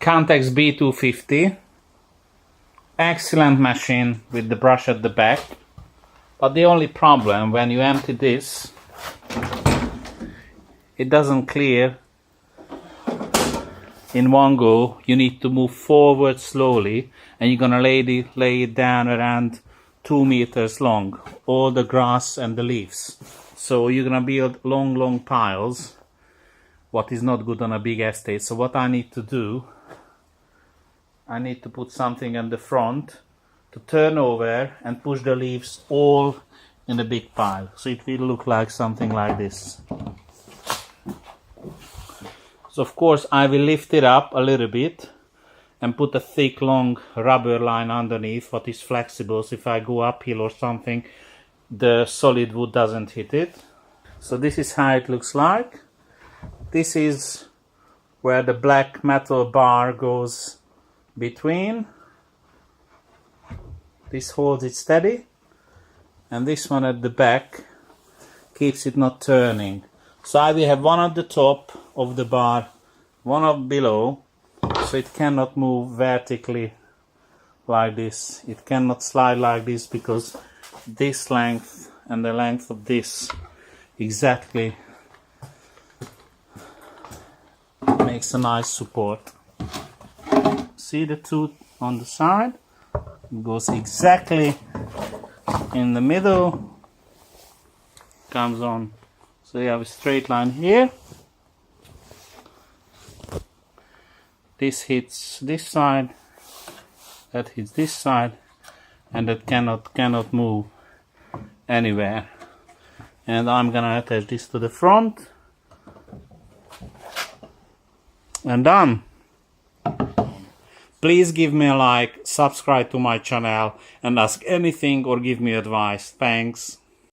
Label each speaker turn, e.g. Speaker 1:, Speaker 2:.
Speaker 1: Countax B250. Excellent machine with the brush at the back. But the only problem, when you empty this, it doesn't clear in one go. You need to move forward slowly, and you're gonna lay it down around 2 meters long, all the grass and the leaves. So you're gonna build long piles, what is not good on a big estate. So what I need to do, I need to put something on the front to turn over and push the leaves all in a big pile. So it will look like something like this. So of course I will lift it up a little bit and put a thick long rubber line underneath what is flexible, so if I go uphill or something the solid wood doesn't hit it. So this is how it looks like. This is where the black metal bar goes between. This holds it steady, and this one at the back keeps it not turning. So I will have one at the top of the bar, one up below, so it cannot move vertically like this. It cannot slide like this because this length and the length of this exactly makes a nice support. See the tooth on the side? It goes exactly in the middle, comes on. So you have a straight line here. This hits this side, that hits this side, and that cannot move anywhere. And I'm gonna attach this to the front, and done. Please give me a like, subscribe to my channel, and ask anything or give me advice. Thanks.